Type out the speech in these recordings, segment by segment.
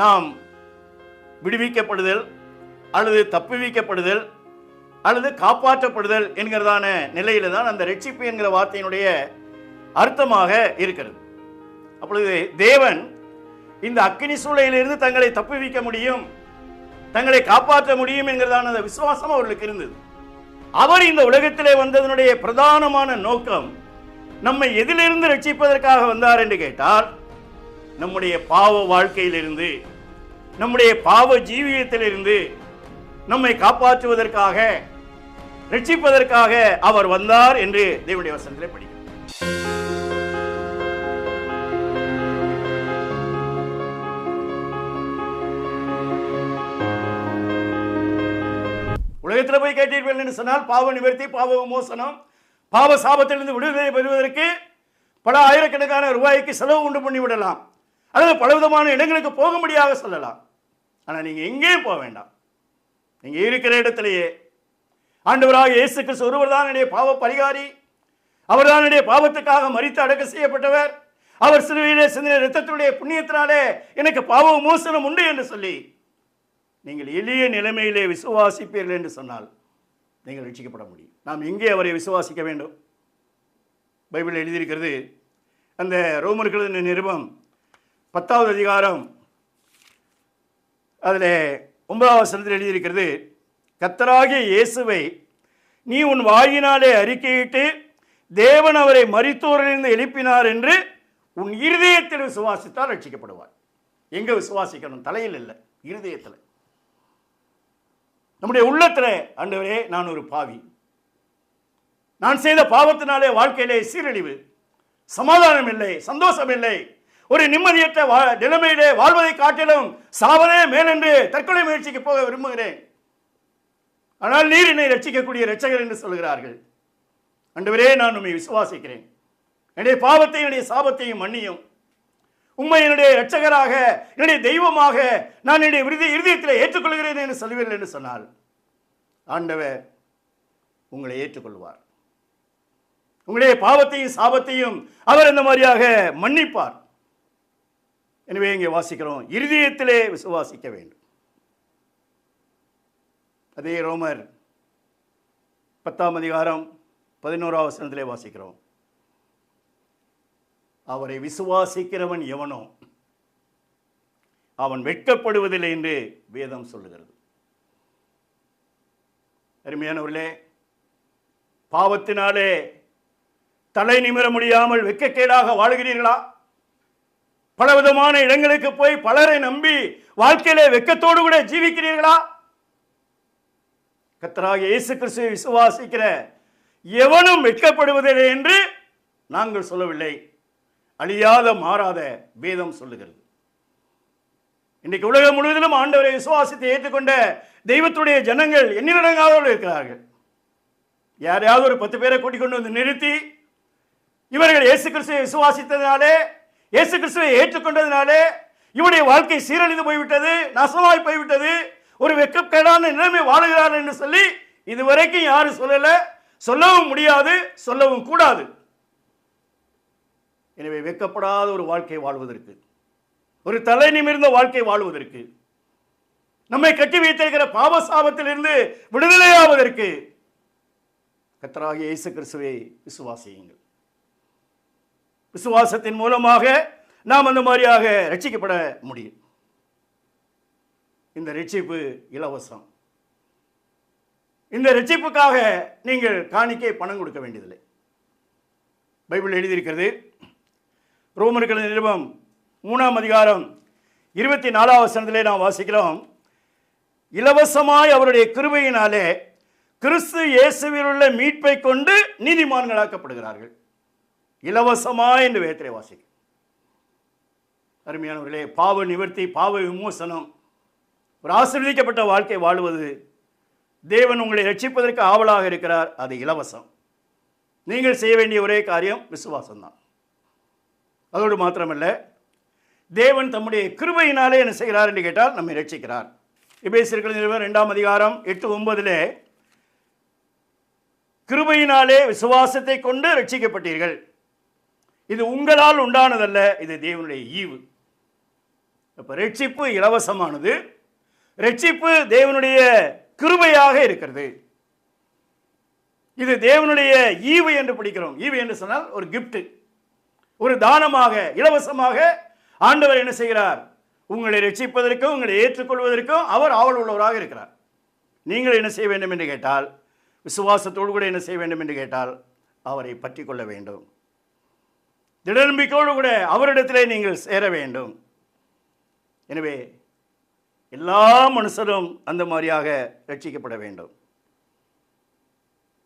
நாம் விடுவிக்கப்படுதல் அல்லது தப்புவிக்கப்படுதல் அல்லது காப்பாற்றப்படுதல் என்கிறதான நிலையில தான் அந்த ரட்சிப்பு என்கிற வார்த்தையினுடைய அர்த்தமாக இருக்கிறது. அப்பொழுது தேவன் இந்த அக்கினி சூளையிலிருந்து தங்களை தப்புவிக்க முடியும், தங்களை காப்பாற்ற முடியும் என்கிறதான அந்த விசுவாசம் அவர்களுக்கு இருந்தது. அவர் இந்த உலகத்திலே வந்ததனுடைய பிரதானமான நோக்கம் நம்மை எதிலிருந்து ரட்சிப்பதற்காக வந்தார் என்று கேட்டால், நம்முடைய பாவ வாழ்க்கையிலிருந்து, நம்முடைய பாவ ஜீவியத்திலிருந்து நம்மை காப்பாற்றுவதற்காக, ரட்சிப்பதற்காக அவர் வந்தார் என்று தேவனுடைய வசனத்திலே படிக்கிறோம். உலகத்தில் போய் கேட்டீர்கள் என்று சொன்னால், பாவ நிவர்த்தி, பாவ விமோசனம், பாவ சாபத்திலிருந்து விடுதலை பெறுவதற்கு பல ஆயிரக்கணக்கான ரூபாய்க்கு செலவு உண்டு பண்ணி விடலாம், அல்லது பலவிதமான இடங்களுக்கு போக முடியாத சொல்லலாம். ஆனால் நீங்க எங்கேயும் போக வேண்டாம். நீங்க இருக்கிற இடத்திலேயே ஆண்டவராக இயேசு கிறிஸ்து ஒருவர் தான் என்னுடைய பாவ பரிகாரி, அவர் தான் என்னுடைய பாவத்துக்காக மரித்து அடக்கம் செய்யப்பட்டவர், அவர் சிலுவையிலே சிந்தின இரத்தத்துடைய புண்ணியத்தினாலே எனக்கு பாவ விமோசனம் உண்டு என்று சொல்லி நீங்கள் எளிய நிலைமையிலே விசுவாசிப்பீர்கள் என்று சொன்னால் நீங்கள் ரட்சிக்கப்பட முடியும். நாம் எங்கே அவரை விசுவாசிக்க வேண்டும்? பைபிள் எழுதியிருக்கிறது. அந்த ரோமர்கள் நிருபம் 10வது அதிகாரம் அதில் 9வது வசனத்தில் எழுதியிருக்கிறது, கர்த்தராகிய இயேசுவை நீ உன் வாயினாலே அறிக்கையிட்டு தேவன் அவரை மரித்தோரிலிருந்து எழுப்பினார் என்று உன் இருதயத்தில் விசுவாசித்தால் ரட்சிக்கப்படுவார். எங்க விசுவாசிக்கணும்? தலையில் இல்லை, இருதயத்தில். நம்முடைய உள்ளத்தில், ஆண்டவரே நான் ஒரு பாவி, நான் செய்த பாவத்தினாலே வாழ்க்கையிலே சீரழிவு, சமாதானம் இல்லை, சந்தோஷம் இல்லை, ஒரு நிம்மதியற்ற நிலைமையிலே வாழ்வதை காட்டிலும் சாவதே மேலென்று தற்கொலை முயற்சிக்கு போக விரும்புகிறேன், ஆனால் நீர் என்னை ரட்சிக்கக்கூடிய இரட்சகர் என்று சொல்கிறார்கள். ஆண்டவரே நான் உம்மை விசுவாசிக்கிறேன், என்னுடைய பாவத்தை என்னுடைய சாபத்தையும் மன்னியும், உம்மை என்னுடைய இரட்சகராக என்னுடைய தெய்வமாக நான் என்னுடைய இருதயத்தில் ஏற்றுக்கொள்கிறேன் என்று சொல்லுவீர்கள் என்று சொன்னால் ஆண்டவர் உங்களை ஏற்றுக்கொள்வார். உங்களுடைய பாவத்தையும் சாபத்தையும் அவர் இந்த மாதிரியாக மன்னிப்பார். எனவே இங்கே வாசிக்கிறோம், இருதயத்திலே விசுவாசிக்க வேண்டும். அதே ரோமர் 10ஆம் அதிகாரம் 11வது வசனத்திலே வாசிக்கிறோம், அவரை விசுவாசிக்கிறவன் எவனோ அவன் வெட்கப்படுவதில்லை என்று வேதம் சொல்லுகிறது. அருமையானவர்களே, பாவத்தினாலே தலை நிமிர முடியாமல் வெட்கக்கேடாக வாழுகிறீர்களா? பலவிதமான இடங்களுக்கு போய் பலரை நம்பி வாழ்க்கையிலே வெட்கத்தோடு கூட ஜீவிக்கிறீர்களா? கர்த்தராகிய இயேசு கிறிஸ்துவை விசுவாசிக்கிற எவனும் வெட்கப்படுவதில்லை என்று நாங்கள் சொல்லவில்லை, அழியாத மாறாத வேதம் சொல்லுகிறது. இன்றைக்கு உலகம் முழுவதிலும் ஆண்டவரை விசுவாசத்தை ஏற்றுக்கொண்ட தெய்வத்துடைய ஜனங்கள் எண்ணிலடங்காதவர்கள் இருக்கிறார்கள். யாரையாவது ஒரு 10 பேரை கூட்டிக் கொண்டு வந்து நிறுத்தி, இவர்கள் இயேசு கிறிஸ்துவை விசுவாசித்ததினாலே, இயேசு கிறிஸ்துவை ஏற்றுக்கொண்டதினாலே இவருடைய வாழ்க்கை சீரழிந்து போய்விட்டது, நாசமாய் போய்விட்டது, ஒரு வெட்கக்கேடான நிலைமை வாழுகிறார்கள் என்று சொல்லி இதுவரைக்கும் யாரும் சொல்லல, சொல்லவும் முடியாது, சொல்லவும் கூடாது. எனவே வெட்கப்படாத ஒரு வாழ்க்கை வாழ்வதற்கு, ஒரு தலை நிமிர்ந்த வாழ்க்கை வாழ்வதற்கு, நம்மை கட்டி வைத்திருக்கிற பாவ சாபத்திலிருந்து விடுதலையாவதற்கு கர்த்தராகிய இயேசு கிறிஸ்துவை விசுவாசியுங்கள். விசுவாசத்தின் மூலமாக நாம் அந்த மாதிரியாக ரட்சிக்கப்பட முடியும். இந்த ரட்சிப்பு இலவசம். இந்த ரட்சிப்புக்காக நீங்கள் காணிக்கை பணம் கொடுக்க வேண்டியதில்லை. பைபிள் எழுதியிருக்கிறது, ரோமர்கள் நிருபம் 3ஆம் அதிகாரம் 24வது வசனத்திலே நாம் வாசிக்கிறோம், இலவசமாய் அவருடைய கிருபையினாலே கிறிஸ்து இயேசுவில் உள்ள மீட்பை கொண்டு நீதிமான்களாக்கப்படுகிறார்கள். இலவசமாய் என்று வேதத்திலே வாசிக்கிறோம். அருமையானவர்களே, பாவ நிவர்த்தி, பாவ விமோசனம், ஒரு ஆசீர்வதிக்கப்பட்ட வாழ்க்கை வாழுவது, தேவன் உங்களை ரட்சிப்பதற்கு ஆவலாக இருக்கிறார். அது இலவசம். நீங்கள் செய்ய வேண்டிய ஒரே காரியம் விசுவாசம்தான். அதோடு மாத்திரமல்ல, தேவன் தம்முடைய கிருபையினாலே என்ன செய்கிறார் என்று கேட்டால் நம்மை ரட்சிக்கிறார். எபேசியர்கள் நிருபம் 2ஆம் அதிகாரம் 8-9 கிருபையினாலே விசுவாசத்தை கொண்டு ரட்சிக்கப்பட்டீர்கள், இது உங்களால் உண்டானதல்ல, இது தேவனுடைய ஈவு. இப்போ ரட்சிப்பு இலவசமானது, ரட்சிப்பு தேவனுடைய கிருபையாக இருக்கிறது. இது தேவனுடைய ஈவு என்று படிக்கிறோம். ஈவு என்று சொன்னால் ஒரு கிஃப்ட், ஒரு தானமாக, இலவசமாக ஆண்டவர் என்ன செய்கிறார்? உங்களை ரட்சிப்பதற்கும் உங்களை ஏற்றுக்கொள்வதற்கும் அவர் ஆவல் உள்ளவராக இருக்கிறார். நீங்கள் என்ன செய்ய வேண்டும் என்று கேட்டால், விசுவாசத்தோடு கூட என்ன செய்ய வேண்டும் என்று கேட்டால், அவரை பற்றி கொள்ள வேண்டும். திடநம்பிக்கையோடு கூட அவரிடத்திலே நீங்கள் சேர வேண்டும். எனவே எல்லா மனுஷரும் அந்த மாதிரியாக ரட்சிக்கப்பட வேண்டும்.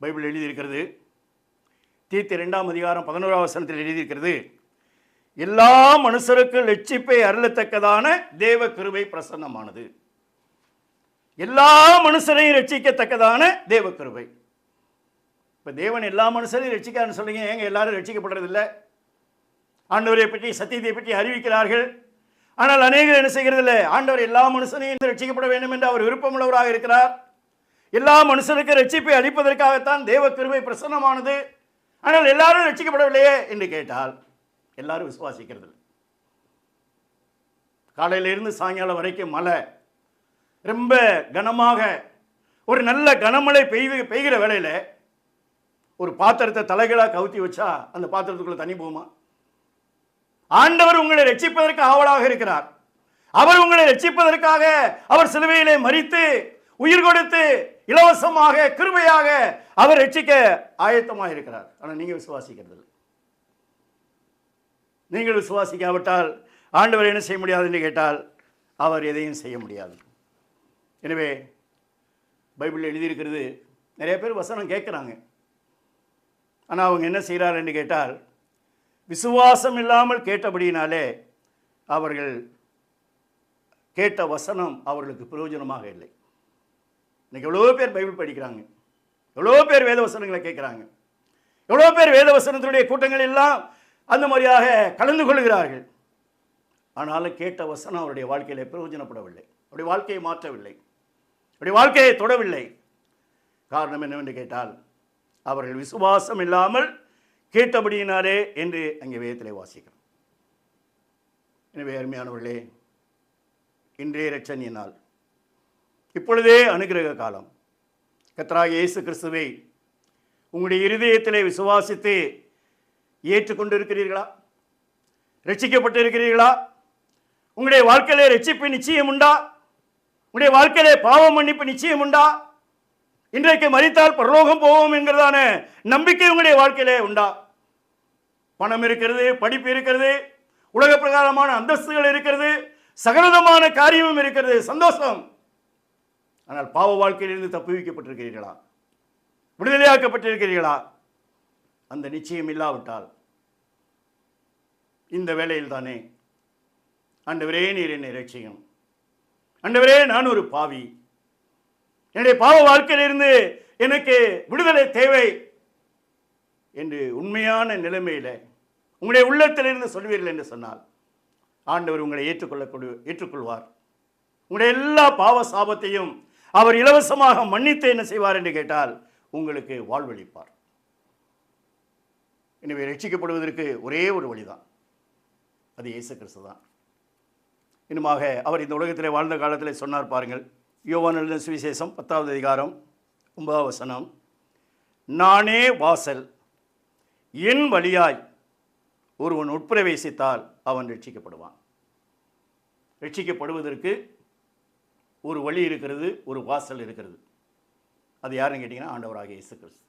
பைபிள் எழுதியிருக்கிறது, தீத்து 2ஆம் அதிகாரம் 11ஆம் வசனத்தில் எழுதியிருக்கிறது, எல்லா மனுஷருக்கு ரட்சிப்பை அருளத்தக்கதான தேவ கிருபை பிரசன்னமானது. எல்லா மனுஷரையும் ரட்சிக்கத்தக்கதான தேவ கிருபை. இப்போ தேவன் எல்லா மனுஷரையும் ரட்சிக்கான்னு சொல்றீங்க, ஏங்க எல்லாரும் ரட்சிக்கப்படுறதில்லை? ஆண்டவரை பற்றி, சத்தியத்தை பற்றி அறிவிக்கிறார்கள். ஆனால் அநேகர் என்ன செய்கிறது இல்லை? ஆண்டவர் எல்லா மனுஷனையும் ரட்சிக்கப்பட வேண்டும் என்று அவர் விருப்பமுள்ளவராக இருக்கிறார். எல்லா மனுஷனுக்கு ரட்சிப்பை அளிப்பதற்காகத்தான் தேவ கிருபை பிரசன்னமானது. ஆனால் எல்லாரும் ரட்சிக்கப்படவில்லையே என்று கேட்டால், எல்லாரும் விசுவாசிக்கிறது. காலையிலிருந்து சாயங்காலம் வரைக்கும் மழை, ரொம்ப கனமாக ஒரு நல்ல கனமழை பெய்கிற வேளையில் ஒரு பாத்திரத்தை தலைகளாக கவுத்தி வச்சா அந்த பாத்திரத்துக்குள்ள தண்ணி போகுமா? ஆண்டவர் உங்களை ரட்சிப்பதற்கு ஆவலாக இருக்கிறார். அவர் உங்களை ரட்சிப்பதற்காக அவர் சிலுவையிலே மரித்து உயிர் கொடுத்து இலவசமாக கிருபையாக அவர் ரட்சிக்க ஆயத்தமாக இருக்கிறார். ஆனால் நீங்கள் விசுவாசிக்கிறது. நீங்கள் விசுவாசிக்காவிட்டால் ஆண்டவர் என்ன செய்ய முடியாது என்று கேட்டால், அவர் எதையும் செய்ய முடியாது. எனவே பைபிளில் எழுதியிருக்கிறது, நிறைய பேர் வசனம் கேட்குறாங்க, ஆனால் அவங்க என்ன செய்கிறார் என்று கேட்டால், விசுவாசம் இல்லாமல் கேட்டபடியினாலே அவர்கள் கேட்ட வசனம் அவர்களுக்கு பிரயோஜனமாக இல்லை. இன்னைக்கு எவ்வளோ பேர் பைபிள் படிக்கிறாங்க, எவ்வளோ பேர் வேத வசனங்களை கேட்குறாங்க, எவ்வளோ பேர் வேத வசனத்தினுடைய கூட்டங்கள் எல்லாம் அந்த மாதிரியாக கலந்து கொள்கிறார்கள். ஆனாலும் கேட்ட வசனம் அவருடைய வாழ்க்கையில் பிரயோஜனப்படவில்லை, அவருடைய வாழ்க்கையை மாற்றவில்லை, அவருடைய வாழ்க்கையை தொடவில்லை. காரணம் என்னவென்று கேட்டால், அவர்கள் விசுவாசம் இல்லாமல் கேட்டபடியினாலே என்று அங்கே வேதத்திலே வாசிக்கிறோம். எனவே அருமையானவர்களே, இன்றைய இரட்சணிய நாள், இப்பொழுதே அனுக்கிரக காலம். கர்த்தராகிய இயேசு கிறிஸ்துவை உங்களுடைய இருதயத்திலே விசுவாசித்து ஏற்றுக்கொண்டிருக்கிறீர்களா? ரட்சிக்கப்பட்டு இருக்கிறீர்களா? உங்களுடைய வாழ்க்கையிலே ரட்சிப்பு நிச்சயம் உண்டா? உங்களுடைய வாழ்க்கையிலே பாவ மன்னிப்பு நிச்சயம் உண்டா? இன்றைக்கு மரித்தால் பரலோகம் போவோம் என்கிறதான நம்பிக்கை உங்களுடைய வாழ்க்கையிலே உண்டா? பணம் இருக்கிறது, படிப்பு இருக்கிறது, உலக பிரகாரமான அந்தஸ்துகள் இருக்கிறது, சகலவிதமான காரியமும் இருக்கிறது, சந்தோஷம். ஆனால் பாவ வாழ்க்கையிலிருந்து தப்புவிக்கப்பட்டிருக்கிறீர்களா? விடுதலையாக்கப்பட்டிருக்கிறீர்களா? அந்த நிச்சயம் இல்லாவிட்டால் இந்த வேளையில் தானே, ஆண்டவரே நீர் என்னை ரட்சியும், ஆண்டவரே நான் ஒரு பாவி, என்னுடைய பாவ வாழ்க்கையிலிருந்து எனக்கு விடுதலை தேவை என்று உண்மையான நிலைமையில் உங்களுடைய உள்ளத்திலிருந்து சொல்வீர்கள் என்று சொன்னால், ஆண்டவர் உங்களை ஏற்றுக்கொள்வார். உங்களுடைய எல்லா பாவ சாபத்தையும் அவர் இலவசமாக மன்னித்து என்ன செய்வார் என்று கேட்டால், உங்களுக்கு வாழ்வளிப்பார். எனவே ரட்சிக்கப்படுவதற்கு ஒரே ஒரு வழிதான், அது இயேசு கிறிஸ்து தான். இன்னுமாக அவர் இந்த உலகத்தில் வாழ்ந்த காலத்தில் சொன்னார் பாருங்கள். யோவான் எழுதின சுவிசேஷம் 10ஆம் அதிகாரம் 9ஆம் வசனம், நானே வாசல், என் வழியாய் ஒருவன் உட்பிரவேசித்தால் அவன் ரட்சிக்கப்படுவான். ரட்சிக்கப்படுவதற்கு ஒரு வழி இருக்கிறது, ஒரு வாசல் இருக்கிறது. அது யாருன்னு கேட்டிங்கன்னா, ஆண்டவராகிய இயேசு கிறிஸ்து.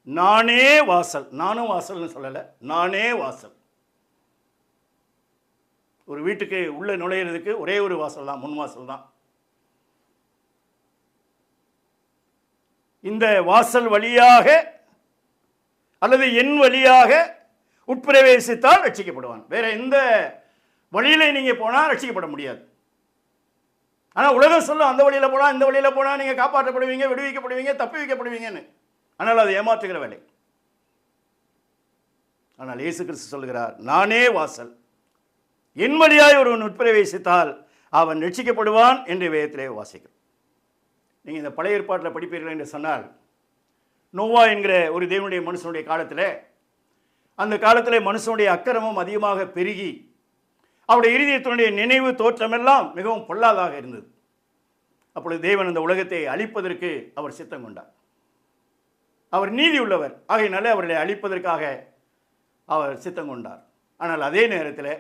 நானே வாசல், நானும் வாசல்னு சொல்லலை, நானே வாசல். ஒரு வீட்டுக்கு உள்ள நுழையிறதுக்கு ஒரே ஒரு வாசல் தான், முன் வாசல் தான். இந்த வாசல் வழியாக அல்லது என் வழியாக உட்பிரவேசித்தால் ரட்சிக்கப்படுவான். வேற எந்த வழியில நீங்க போனா ரட்சிக்கப்பட முடியாது. ஆனால் உலகம் சொல்லும், அந்த வழியில் போனால் இந்த வழியில் போனால் நீங்கள் காப்பாற்றப்படுவீங்க, விடுவிக்கப்படுவீங்க, தப்பி வைக்கப்படுவீங்கன்னு. ஆனால் அது ஏமாற்றுகிற வேலை. ஆனால் இயேசு கிறிஸ்து சொல்கிறார், நானே வாசல், என் வழியாய் ஒருவன் உட்பிரவேசித்தால் அவன் ரட்சிக்கப்படுவான் என்று வேதத்திலே வாசிக்கிறோம். நீங்கள் இந்த பழைய ஏற்பாட்டில் படிப்பீர்கள் என்று சொன்னால், நோவா என்கிற ஒரு தேவனுடைய மனுஷனுடைய காலத்தில், அந்த காலத்தில் மனுஷனுடைய அக்கிரமம் அதிகமாக பெருகி அவருடைய இருதயத்தினுடைய நினைவு தோற்றமெல்லாம் மிகவும் பொல்லாதாக இருந்தது. அப்பொழுது தேவன் இந்த உலகத்தை அழிப்பதற்கு அவர் சித்தம் கொண்டார். அவர் நீதி உள்ளவர், ஆகையினாலே அவர்களை அழிப்பதற்காக அவர் சித்தம் கொண்டார். ஆனால் அதே நேரத்தில்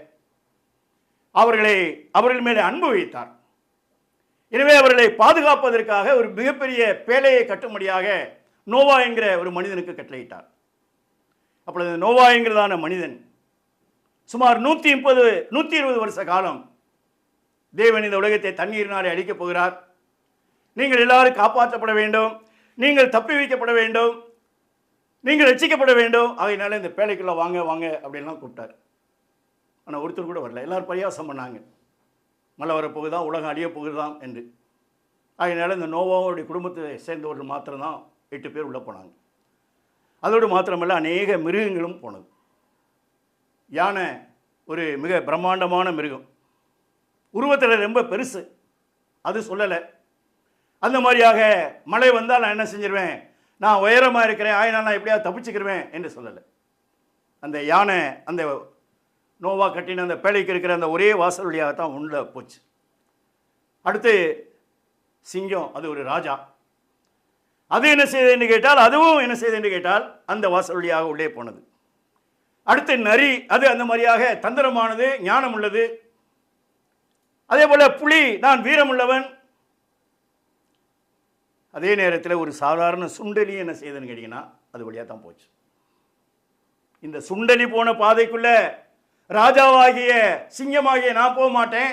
அவர்கள் மேலே அன்பு வைத்தார். எனவே அவர்களை பாதுகாப்பதற்காக ஒரு மிகப்பெரிய பேழையை கட்டும்படியாக நோவா என்கிற ஒரு மனிதனுக்கு கட்டளையிட்டார். அப்பொழுது நோவா என்கிறதான மனிதன் சுமார் 120 வருஷ காலம் தேவன் இந்த உலகத்தை தண்ணீரினாலே அழிக்கப் போகிறார், நீங்கள் எல்லாரும் காப்பாற்றப்பட வேண்டும், நீங்கள் தப்பி வைக்கப்பட வேண்டும், நீங்கள் ரட்சிக்கப்பட வேண்டும், அதனால இந்த பேழைக்குள்ள வாங்க வாங்க அப்படின்லாம் கூப்பிட்டார். ஆனால் ஒருத்தர் கூட வரல. எல்லாரும் பரியாசம் பண்ணாங்க, மழை வரப்போகுதான், உலகம் அழிய போகுதான் என்று. அதனால இந்த நோவாவுடைய குடும்பத்தை சேர்ந்தவர்கள் மாத்திரம்தான் 8 பேர் உள்ளே போனாங்க. அதோடு மாத்திரமல்ல, அநேக மிருகங்களும் போனது. யானை ஒரு மிக பிரம்மாண்டமான மிருகம், உருவத்தில் ரொம்ப பெருசு, அது சொல்லலை. அந்த மாதிரியாக மழை வந்தால் நான் என்ன செஞ்சிருவேன், நான் உயரமாக இருக்கிறேன், ஆயினால் நான் எப்படியாவது தப்பிச்சுக்கிருவேன் என்று சொல்லலை. அந்த யானை அந்த நோவா கட்டின அந்த பேழைக்கு இருக்கிற அந்த ஒரே வாசல் வழியாக தான் உள்ள போச்சு. அடுத்து சிங்கம், அது ஒரு ராஜா, அது என்ன செய்தது என்று கேட்டால், அதுவும் என்ன செய்தது என்று கேட்டால் அந்த வாசல் வழியாக உள்ளே போனது. அடுத்து நரி, அது அந்த மாதிரியாக தந்திரமானது, ஞானம் உள்ளது. அதே போல புலி, நான் வீரமுள்ளவன். அதே நேரத்தில் ஒரு சாதாரண சுண்டலி என்ன செய்யுதுன்னு கேட்டீங்கன்னா அது வழியாக தான் போச்சு. இந்த சுண்டலி போன பாதைக்குள்ள ராஜாவாகிய சிங்கமாகிய நான் போக மாட்டேன்,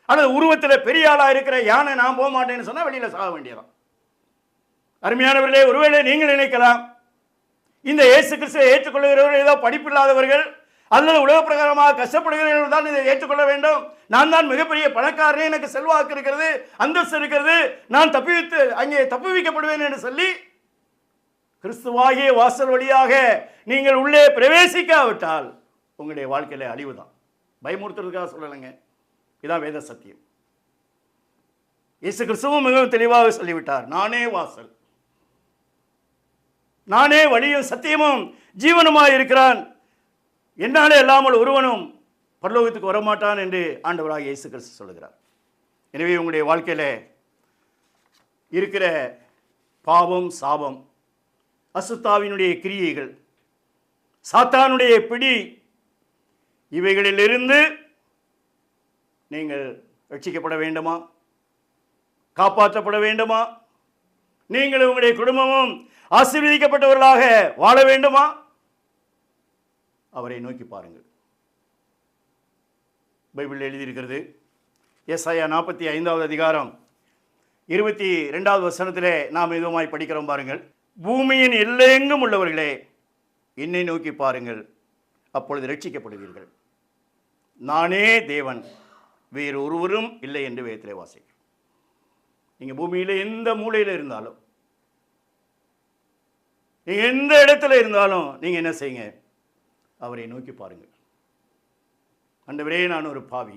அல்லது உருவத்தில் பெரிய ஆளாக இருக்கிற யானை நான் போக மாட்டேன்னு சொன்னால் வெளியில் சாக வேண்டியதான். அருமையானவர்களே, ஒருவேளை நீங்கள் நினைக்கலாம், இந்த இயேசு கிறிஸ்துவை ஏற்றுக்கொள்கிறவர்கள் ஏதோ படிப்பில்லாதவர்கள் அல்லது உலக பிரகாரமாக கஷ்டப்படுகிறவர்கள் தான் இதை ஏற்றுக்கொள்ள வேண்டும், நான் தான் மிகப்பெரிய பணக்காரனே, எனக்கு செல்வாக்கு இருக்கிறது, அந்தஸ்து இருக்கிறது, நான் அங்கே தப்பி வைக்கப்படுவேன் என்று சொல்லி கிறிஸ்துவாகிய வாசல் வழியாக நீங்கள் உள்ளே பிரவேசிக்காவிட்டால் உங்களுடைய வாழ்க்கையில அழிவு தான். பயமுறுத்துறதுக்காக சொல்லலைங்க, இதான் வேத சத்தியம். இயேசு கிறிஸ்துவும் மிகவும் தெளிவாக சொல்லிவிட்டார், நானே வாசல், நானே வழியும் சத்தியமும் ஜீவனுமாய் இருக்கிறான், என்னாலே இல்லாமல் ஒருவனும் பரலோகத்துக்கு வரமாட்டான் என்று ஆண்டவராக இயேசு கிறிஸ்து சொல்லுகிறார். எனவே உங்களுடைய வாழ்க்கையில் இருக்கிற பாவம், சாபம், அசுத்தாவினுடைய கிரியைகள், சாத்தானுடைய பிடி, இவைகளிலிருந்து நீங்கள் ரட்சிக்கப்பட வேண்டுமா, காப்பாற்றப்பட வேண்டுமா, நீங்கள் உங்களுடைய குடும்பமும் ஆசீர்வதிக்கப்பட்டவர்களாக வாழ வேண்டுமா, அவரை நோக்கி பாருங்கள். பைபிள் எழுதியிருக்கிறது, ஏசாயா 45வது அதிகாரம் 22வது வசனத்திலே நாம் இதுமாய் படிக்கிறோம் பாருங்கள். பூமியின் எல்லையெங்கும் உள்ளவர்களே என்னை நோக்கி பாருங்கள், அப்பொழுது ரட்சிக்கப்படுவீர்கள், நானே தேவன், வேறு ஒருவரும் இல்லை என்று வேதத்திலே வாசிக்கிறோம். நீங்கள் பூமியில் எந்த மூலையில் இருந்தாலும், நீங்கள் எந்த இடத்துல இருந்தாலும் நீங்கள் என்ன செய்யுங்க, அவரை நோக்கி பாருங்கள். ஆண்டவரே, நான் ஒரு பாவி,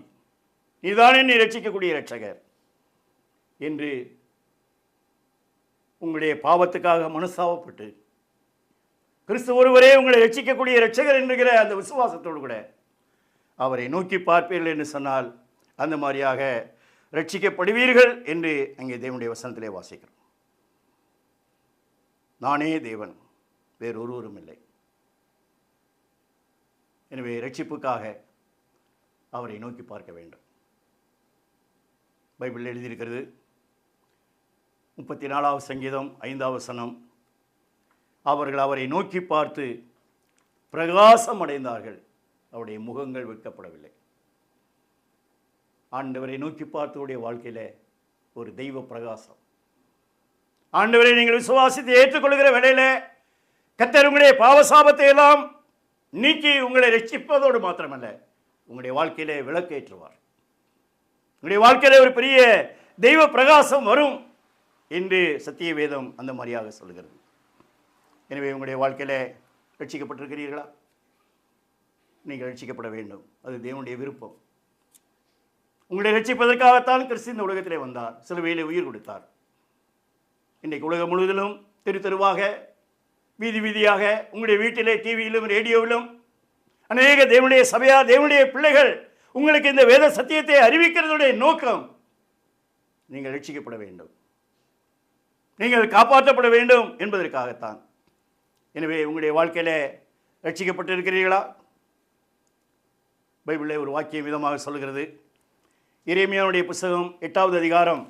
நீதானே என்னை ரட்சிக்கக்கூடிய இரட்சகர் என்று உங்களுடைய பாவத்துக்காக மனஸ்தாபப்பட்டு கிறிஸ்து ஒருவரே உங்களை ரட்சிக்கக்கூடிய இரட்சகர் என்கிற அந்த விசுவாசத்தோடு கூட அவரை நோக்கி பார்ப்பீர்கள் என்று சொன்னால் அந்த மாதிரியாக ரட்சிக்கப்படுவீர்கள் என்று அங்கே தேவனுடைய வசனத்திலே வாசிக்கிறோம். நானே தேவன், வேறு ஒருவரும் இல்லை. எனவே ரட்சிப்புக்காக அவரை நோக்கி பார்க்க வேண்டும். பைபிள் எழுதியிருக்கிறது, 34வது சங்கீதம் 5வது வசனம், அவர்கள் அவரை நோக்கி பார்த்து பிரகாசம் அடைந்தார்கள், அவருடைய முகங்கள் வெட்கப்படவில்லை. ஆண்டவரை நோக்கி பார்த்தவருடைய வாழ்க்கையில் ஒரு தெய்வ பிரகாசம். ஆண்டவரை நீங்கள் விசுவாசித்து ஏற்றுக்கொள்கிற வேளையில் கர்த்தர் உங்களுடைய பாவசாபத்தை எல்லாம் நீக்கி உங்களை ரட்சிப்பதோடு மாத்திரமல்ல, உங்களுடைய வாழ்க்கையிலே விளக்கேற்றுவார். உங்களுடைய வாழ்க்கையிலே ஒரு பெரிய தெய்வ பிரகாசம் வரும் என்று சத்திய வேதம் அந்த மாதிரியாக சொல்கிறது. எனவே உங்களுடைய வாழ்க்கையில் ரட்சிக்கப்பட்டிருக்கிறீர்களா? நீங்கள் ரட்சிக்கப்பட வேண்டும், அது தேவனுடைய விருப்பம். உங்களை ரட்சிப்பதற்காகத்தான் கிறிஸ்து இந்த உலகத்திலே வந்தார், சிலுவையிலே உயிர் கொடுத்தார். இன்றைக்கு உலகம் முழுவதிலும் தெரு தெருவாக, வீதி வீதியாக, உங்களுடைய வீட்டிலே, டிவியிலும் ரேடியோவிலும் அநேக தேவனுடைய சபையார், தேவனுடைய பிள்ளைகள் உங்களுக்கு இந்த வேத சத்தியத்தை அறிவிக்கிறதுடைய நோக்கம் நீங்கள் ரட்சிக்கப்பட வேண்டும், நீங்கள் காப்பாற்றப்பட வேண்டும் என்பதற்காகத்தான். எனவே உங்களுடைய வாழ்க்கையிலே ரட்சிக்கப்பட்டு இருக்கிறீர்களா? பைபிளிலே ஒரு வாக்கியம் விதமாக சொல்கிறது. எரேமியாவுடைய புத்தகம் 8வது அதிகாரம்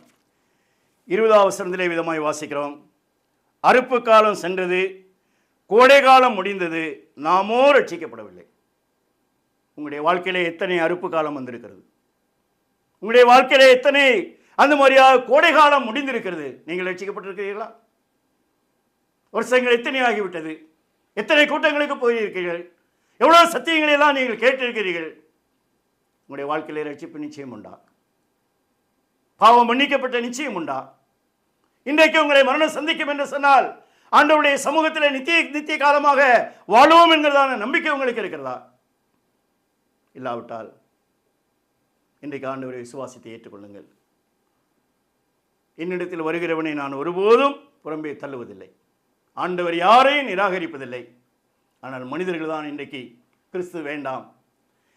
20வது வசனத்திலே விதமாய் வாசிக்கிறோம். அறுப்பு காலம் சென்றது, கோடை காலம் முடிந்தது, நாமோ ரட்சிக்கப்படவில்லை. உங்களுடைய வாழ்க்கையிலே எத்தனை அறுப்பு காலம் வந்திருக்கிறது? உங்களுடைய வாழ்க்கையிலே எத்தனை அந்த மாதிரியாக கோடை காலம் முடிந்திருக்கிறது? நீங்கள் ரட்சிக்கப்பட்டிருக்கிறீர்களா? வருஷங்கள் எத்தனை ஆகிவிட்டது? எத்தனை கூட்டங்களுக்கு போயிருக்கிறீர்கள்? எவ்வளவு சத்தியங்களை எல்லாம் நீங்கள் கேட்டிருக்கிறீர்கள்? உங்களுடைய வாழ்க்கையிலே ரட்சிப்பு நிச்சயம் உண்டா? பாவம் மன்னிக்கப்பட்ட நிச்சயம் உண்டா? இன்றைக்கு உங்களை மரணம் சந்திக்கும் என்று சொன்னால் ஆண்டவருடைய சமூகத்தில் நித்திய காலமாக வாழுவோம் என்கிறதான நம்பிக்கை உங்களுக்கு இருக்கிறதா? இல்லாவிட்டால் இன்றைக்கு ஆண்டவரை விசுவாசித்து ஏற்றுக்கொள்ளுங்கள். என்னிடத்தில் வருகிறவனை நான் ஒருபோதும் புறம்பே தள்ளுவதில்லை. ஆண்டவர் யாரையும் நிராகரிப்பதில்லை. ஆனால் மனிதர்கள் தான் இன்றைக்கு கிறிஸ்து வேண்டாம்,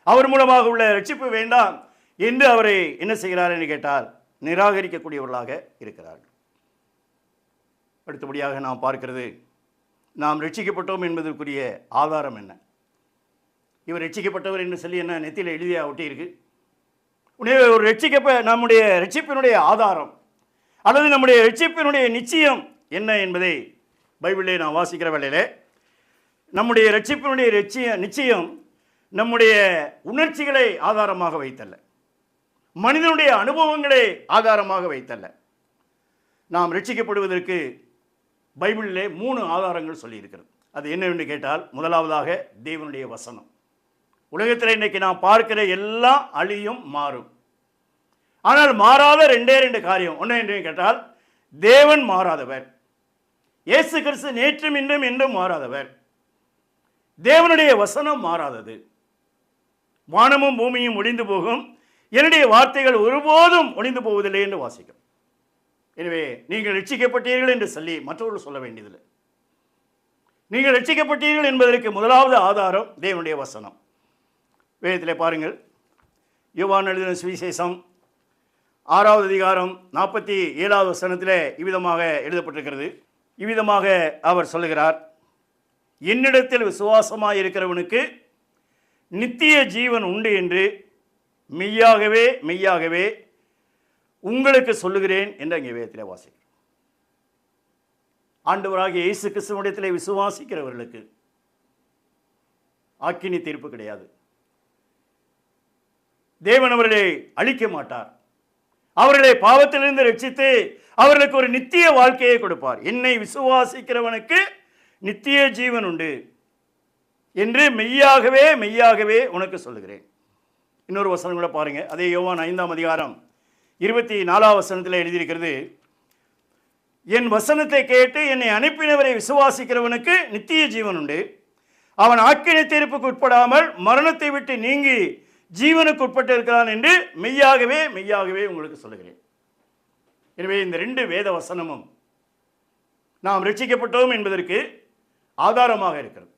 அவர் மூலமாக உள்ள ரட்சிப்பு வேண்டாம் என்று அவரை என்ன செய்கிறார் என்று கேட்டால் நிராகரிக்கக்கூடியவர்களாக இருக்கிறார்கள். அடுத்தபடியாக நாம் பார்க்கிறது, நாம் ரட்சிக்கப்பட்டோம் என்பதற்குரிய ஆதாரம் என்ன? இவர் ரட்சிக்கப்பட்டவர் என்று சொல்லி என்ன நெத்தியில் எழுதியா ஒட்டியிருக்கு? ஒரு நம்முடைய ரட்சிப்பினுடைய ஆதாரம் அல்லது நம்முடைய ரட்சிப்பினுடைய நிச்சயம் என்ன என்பதை பைபிளிலே நாம் வாசிக்கிற வேளையிலே, நம்முடைய ரட்சிப்பினுடைய நிச்சயம் நம்முடைய உணர்ச்சிகளை ஆதாரமாக வைத்தல்ல, மனிதனுடைய அனுபவங்களை ஆதாரமாக வைத்தல்ல. நாம் ரட்சிக்கப்படுவதற்கு பைபிளிலே 3 ஆதாரங்கள் சொல்லியிருக்கிறது. அது என்னவென்று கேட்டால், முதலாவதாக தேவனுடைய வசனம். உலகத்தில் இன்றைக்கு நாம் பார்க்கிற எல்லாம் அழியும், மாறும். ஆனால் மாறாத 2 காரியம். ஒன்று என்று கேட்டால், தேவன் மாறாதவர், இயேசு கிறிஸ்து நேற்றும் இன்றும் என்றும் மாறாதவர். தேவனுடைய வசனம் மாறாதது. வானமும் பூமியும் ஒழிந்து போகும், என்னுடைய வார்த்தைகள் ஒருபோதும் ஒழிந்து போவதில்லை என்று வாசிக்கும். எனவே நீங்கள் ரட்சிக்கப்பட்டீர்கள் என்று சொல்லி மற்றவர்கள் சொல்ல வேண்டியதில்லை. நீங்கள் ரட்சிக்கப்பட்டீர்கள் என்பதற்கு முதலாவது ஆதாரம் தேவனுடைய வசனம். வேதத்திலே பாருங்கள், யோவான் எழுதின சுவிசேஷம் 6வது அதிகாரம் 47வது வசனத்திலே இவ்விதமாக எழுதப்பட்டிருக்கிறது. இவ்விதமாக அவர் சொல்லுகிறார், என்னிடத்தில் விசுவாசமாக இருக்கிறவனுக்கு நித்திய ஜீவன் உண்டு என்று மெய்யாகவே மெய்யாகவே உங்களுக்கு சொல்லுகிறேன் என்று அங்கே வேதத்திலே வாசிக்கிறோம். ஆண்டவராகிய இயேசு கிறிஸ்துவிடத்திலே விசுவாசிக்கிறவர்களுக்கு ஆக்கினி தீர்ப்பு கிடையாது. தேவன் அவர்களை அழிக்க மாட்டார். அவர்களை பாவத்திலிருந்து ரட்சித்து அவர்களுக்கு ஒரு நித்திய வாழ்க்கையை கொடுப்பார். என்னை விசுவாசிக்கிறவனுக்கு நித்திய ஜீவன் உண்டு என்று மெய்யாகவே மெய்யாகவே உனக்கு சொல்லுகிறேன். இன்னொரு வசனம் கூட பாருங்க. அதே யோவான் 5ஆம் அதிகாரம் 24வது வசனத்தில் எழுதியிருக்கிறது, என் வசனத்தை கேட்டு என்னை அனுப்பினவரை விசுவாசிக்கிறவனுக்கு நித்திய ஜீவன் உண்டு, அவன் ஆக்கினை தீர்ப்புக்கு உட்படாமல் மரணத்தை விட்டு நீங்கி ஜீவனுக்கு உட்பட்டு இருக்கிறான் என்று மெய்யாகவே மெய்யாகவே உங்களுக்கு சொல்லுகிறேன். எனவே இந்த 2 வேத வசனமும் நாம் ரட்சிக்கப்பட்டோம் என்பதற்கு ஆதாரமாக இருக்கிறது.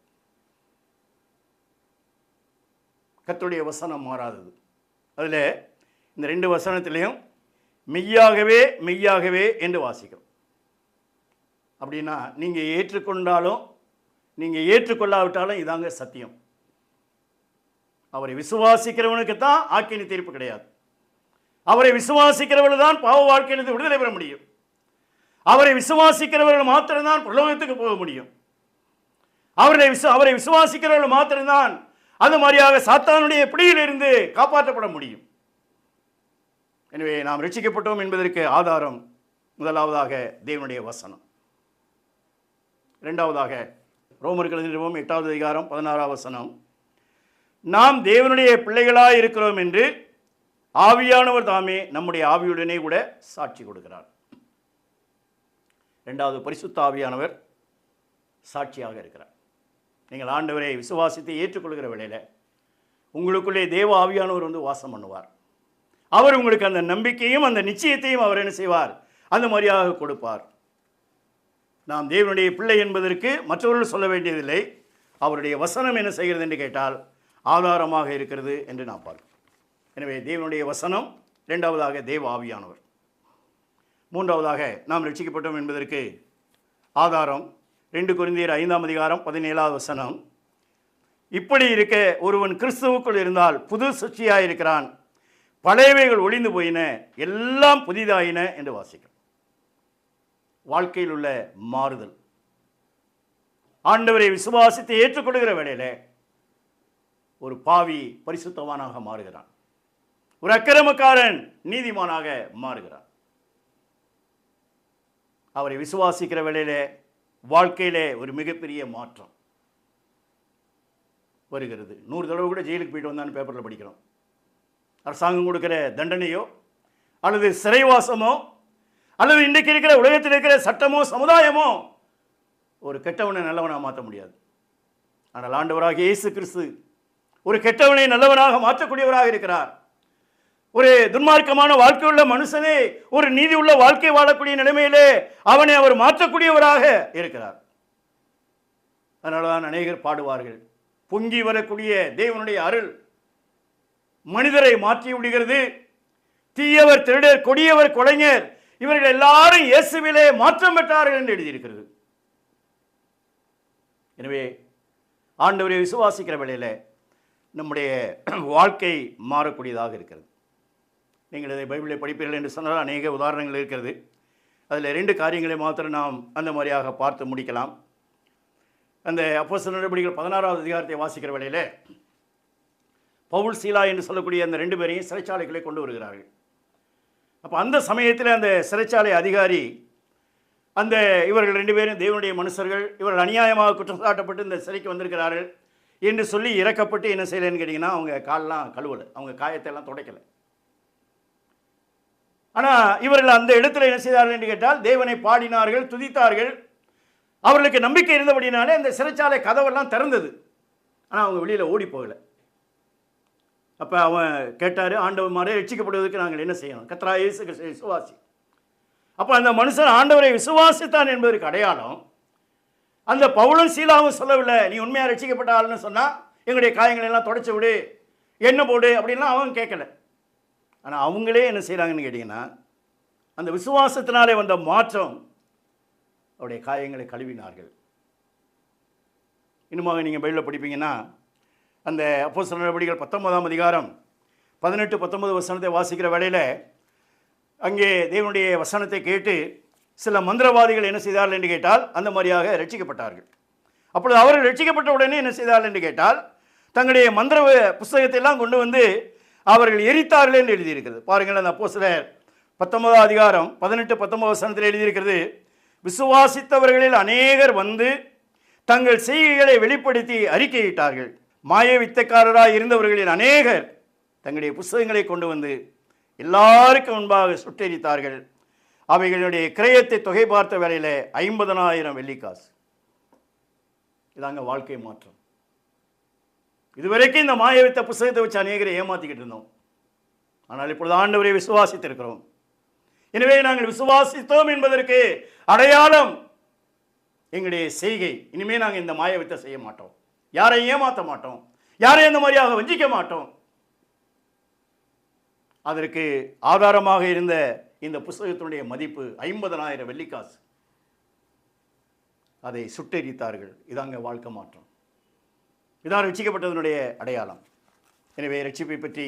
கர்த்தருடைய வசனம் மாறாதது. அதில் இந்த 2 வசனத்திலையும் மெய்யாகவே மெய்யாகவே என்று வாசிக்கிறோம். அப்படின்னா நீங்கள் ஏற்றுக்கொண்டாலும் நீங்கள் ஏற்றுக்கொள்ளாவிட்டாலும் இதாங்க சத்தியம். அவரை விசுவாசிக்கிறவனுக்கு தான் ஆக்கினி தீர்ப்பு கிடையாது. அவரை விசுவாசிக்கிறவர்கள் தான் பாவ வாழ்க்கையிலிருந்து விடுதலை பெற முடியும். அவரை விசுவாசிக்கிறவர்கள் மாத்திரம்தான் பரலோகத்துக்கு போக முடியும். அவரை விசுவாசிக்கிறவர்கள் மாத்திரம்தான் அது மாதிரியாக சாத்தானுடைய பிடியிலிருந்து காப்பாற்றப்பட முடியும். எனவே நாம் ரட்சிக்கப்பட்டோம் என்பதற்கு ஆதாரம் முதலாவதாக தேவனுடைய வசனம். இரண்டாவதாக ரோமர்கள் 8வது அதிகாரம் 16வது வசனம், நாம் தேவனுடைய பிள்ளைகளாய் இருக்கிறோம் என்று ஆவியானவர் தாமே நம்முடைய ஆவியுடனே கூட சாட்சி கொடுக்கிறார். இரண்டாவது, பரிசுத்த ஆவியானவர் சாட்சியாக இருக்கிறார். நீங்கள் ஆண்டவரை விசுவாசித்து ஏற்றுக்கொள்கிற வேளையில் உங்களுக்குள்ளே தேவ ஆவியானவர் வந்து வாசம் பண்ணுவார். அவர் உங்களுக்கு அந்த நம்பிக்கையும் அந்த நிச்சயத்தையும் அவர் என்ன செய்வார், அந்த மாதிரியாக கொடுப்பார். நாம் தேவனுடைய பிள்ளை என்பதற்கு மற்றவர்கள் சொல்ல வேண்டியதில்லை. அவருடைய வசனம் என்ன செய்கிறது என்று கேட்டால் ஆதாரமாக இருக்கிறது என்று நாம் பார்க்கிறோம். எனவே தேவனுடைய வசனம், இரண்டாவதாக தேவ ஆவியானவர், மூன்றாவதாக நாம் ரட்சிக்கப்பட்டோம் என்பதற்கு ஆதாரம் 2 கொரிந்தியர் 5ஆம் அதிகாரம் 17ஆவது வசனம். இப்படி இருக்க ஒருவன் கிறிஸ்துவுக்குள் இருந்தால் புது சிருஷ்டியாய் இருக்கிறான், பழையவைகள் ஒளிந்து போயின, எல்லாம் புதிதாயின என்று வாசிக்கிறோம். வாழ்க்கையில் உள்ள மாறுதல். ஆண்டவரை விசுவாசித்து ஏற்றுக்கொள்கிற வேளையில ஒரு பாவி பரிசுத்தவானாக மாறுகிறான், ஒரு அக்கிரமக்காரன் நீதிமானாக மாறுகிறான். அவரை விசுவாசிக்கிற வேளையிலே வாழ்க்கையிலே ஒரு மிகப்பெரிய மாற்றம் வருகிறது. 100 தடவை கூட ஜெயிலுக்கு போயிட்டு வந்தான்னு பேப்பரில் படிக்கிறோம். அரசாங்கம் கொடுக்கிற தண்டனையோ அல்லது சிறைவாசமோ அல்லது இன்றைக்கு இருக்கிற உலகத்தில் இருக்கிற சட்டமோ சமுதாயமோ ஒரு கெட்டவனை நல்லவனாக மாற்ற முடியாது. ஆனால் ஆண்டவராகிய இயேசு கிறிஸ்து ஒரு கெட்டவனை நல்லவனாக மாற்றக்கூடியவராக இருக்கிறார். ஒரு துன்மார்க்கமான வாழ்க்கையுள்ள மனுஷனே ஒரு நீதி உள்ள வாழ்க்கை வாழக்கூடிய நிலைமையிலே அவனை அவர் மாற்றக்கூடியவராக இருக்கிறார். அதனால்தான் அநேகர் பாடுவார்கள், பொங்கி வரக்கூடிய தேவனுடைய அருள் மனிதரை மாற்றி விடுகிறது. தீயவர் திருடர், கொடியவர் கொலைஞர், இவர்கள் எல்லாரும் இயேசுவிலே மாற்றம் பெற்றார்கள் என்று எழுதியிருக்கிறது. எனவே ஆண்டவரை விசுவாசிக்கிற வேளையில நம்முடைய வாழ்க்கை மாறக்கூடியதாக இருக்கிறது. நீங்கள் இதை பைபிளை படிப்பீர்கள் என்று சொன்னால் அநேக உதாரணங்கள் இருக்கிறது. அதில் 2 காரியங்களை மாத்திரம் நாம் அந்த மாதிரியாக பார்த்து முடிக்கலாம். அந்த அப்போஸ்தலர் நடவடிக்கைகள் 16ஆவது அதிகாரத்தை வாசிக்கிற வேளையில் பவுல், சீலா என்று சொல்லக்கூடிய அந்த 2 பேரையும் சிறைச்சாலைகளை கொண்டு வருகிறார்கள். அப்போ அந்த சமயத்தில் அந்த சிறைச்சாலை அதிகாரி அந்த இவர்கள் 2 பேரும் தேவனுடைய மனுஷர்கள், இவர்கள் அநியாயமாக குற்றம் சாட்டப்பட்டு இந்த சிறைக்கு வந்திருக்கிறார்கள் என்று சொல்லி இறக்கப்பட்டு என்ன செய்யலைன்னு கேட்டிங்கன்னா அவங்க காலெலாம் கழுவலை, அவங்க காயத்தை எல்லாம் துடைக்கலை. ஆனால் இவர்கள் அந்த இடத்துல என்ன செய்தார்கள் என்று கேட்டால் தேவனை பாடினார்கள், துதித்தார்கள். அவர்களுக்கு நம்பிக்கை இருந்தபடினாலே அந்த சிறைச்சாலை கதவெல்லாம் திறந்தது. ஆனால் அவங்க வெளியில் ஓடி போகலை. அப்போ அவன் கேட்டார், ஆண்டவர் மாதிரி ரட்சிக்கப்படுவதற்கு நாங்கள் என்ன செய்யணும்? கர்த்தராகிய இயேசு கிறிஸ்துவை விசுவாசி. அப்போ அந்த மனுஷன் ஆண்டவரை விசுவாசித்தான் என்பதற்கு அடையாளம் அந்த பவுலும் சீலாவும் சொல்லவில்லை, நீ உண்மையாக ரட்சிக்கப்பட்ட ஆள்னு சொன்னால் எங்களுடைய காயங்களை எல்லாம் தொடச்சி விடு, என்ன போடு அப்படின்லாம் அவன் கேட்கல. ஆனால் அவங்களே என்ன செய்கிறாங்கன்னு கேட்டிங்கன்னா அந்த விசுவாசத்தினாலே வந்த மாற்றம் அவருடைய காயங்களை கழுவினார்கள். இன்னுமாக நீங்கள் பைபிளில் படிப்பீங்கன்னா அந்த அப்போஸ்தலர் நடவடிக்கைகள் 19ஆம் அதிகாரம் 18-19 வசனத்தை வாசிக்கிற வேளையில் அங்கே தேவனுடைய வசனத்தை கேட்டு சில மந்திரவாதிகள் என்ன செய்தார்கள் என்று கேட்டால் அந்த மாதிரியாக ரட்சிக்கப்பட்டார்கள். அப்பொழுது அவர்கள் ரட்சிக்கப்பட்ட உடனே என்ன செய்தார்கள் என்று கேட்டால் தங்களுடைய மந்திர புஸ்தகத்தை எல்லாம் கொண்டு வந்து அவர்கள் எரித்தார்கள் என்று எழுதியிருக்கிறது. பாருங்கள், அந்த அப்போஸ்தலர் 19ஆம் அதிகாரம் 18-19 வசனத்தில் எழுதியிருக்கிறது, விசுவாசித்தவர்களில் அநேகர் வந்து தங்கள் செய்கைகளை வெளிப்படுத்தி அறிக்கையிட்டார்கள். மாய வித்தைக்காரராக இருந்தவர்களில் அநேகர் தங்களுடைய புஸ்தகங்களை கொண்டு வந்து எல்லாருக்கும் முன்பாக சுட்டெரித்தார்கள். அவைகளுடைய கிரயத்தை தொகை பார்த்த வேளையில் 50,000 வெள்ளிக்காசு. இதாங்க வாழ்க்கை மாற்றம். இதுவரைக்கும் இந்த மாய வித்த புஸ்தகத்தை வச்சு அநேகரை ஏமாற்றிக்கிட்டு இருந்தோம். ஆனால் இப்பொழுது ஆண்டவரை விசுவாசித்திருக்கிறோம். எனவே நாங்கள் விசுவாசித்தோம் என்பதற்கு அடையாளம் எங்களுடைய செய்கை. இனிமேல் நாங்கள் இந்த மாய வித்தை செய்ய மாட்டோம், யாரையும் ஏமாற்ற மாட்டோம், யாரையும் இந்த மாதிரியாக வஞ்சிக்க மாட்டோம். அதற்கு ஆதாரமாக இருந்த இந்த புஸ்தகத்தினுடைய மதிப்பு 50,000 வெள்ளிக்காசு. அதை சுட்டெரித்தார்கள். இதாங்க வாழ்க்கை மாற்றம். இதான் ரட்சிக்கப்பட்டதனுடைய அடையாளம். எனவே ரட்சிப்பை பற்றி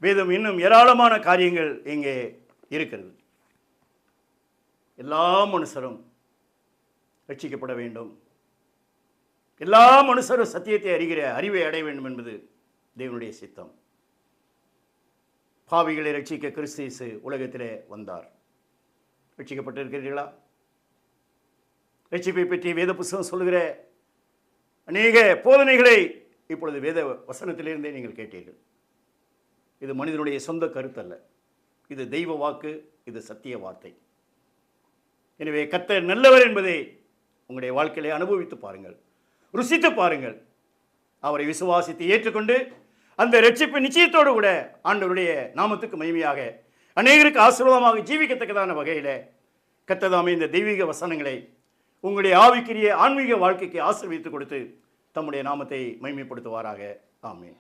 வேதம் இன்னும் ஏராளமான காரியங்கள் இங்கே இருக்கிறது. எல்லா மனுஷரும் ரட்சிக்கப்பட வேண்டும், எல்லா மனுஷரும் சத்தியத்தை அறிகிற அறிவை அடைய வேண்டும் என்பது தேவனுடைய சித்தம். பாவிகளை ரட்சிக்க கிறிஸ்து இயேசு உலகத்திலே வந்தார். ரட்சிக்கப்பட்டிருக்கிறீர்களா? ரட்சிப்பை பற்றி வேத புஸ்தகம் சொல்லுகிற அநேக போதனைகளை இப்பொழுது வேத வசனத்திலிருந்தே நீங்கள் கேட்டீர்கள். இது மனிதனுடைய சொந்த கருத்தல்ல, இது தெய்வ வாக்கு, இது சத்திய வார்த்தை. எனவே கர்த்தர் நல்லவர் என்பதை உங்களுடைய வாழ்க்கையிலே அனுபவித்து பாருங்கள், ருசித்து பாருங்கள். அவரை விசுவாசித்து ஏற்றுக்கொண்டு அந்த ரட்சிப்பு நிச்சயத்தோடு கூட ஆண்டவருடைய நாமத்துக்கு மகிமையாக அநேகருக்கு ஆசீர்வாதமாக ஜீவிக்கத்தக்கதான வகையில் கர்த்தர் இந்த தெய்வீக வசனங்களை உங்களுடைய ஆவிக்குரிய ஆன்மீக வாழ்க்கைக்கு ஆசீர்வதித்து கொடுத்து தம்முடைய நாமத்தை மகிமைப்படுத்துவாராக. ஆமென்.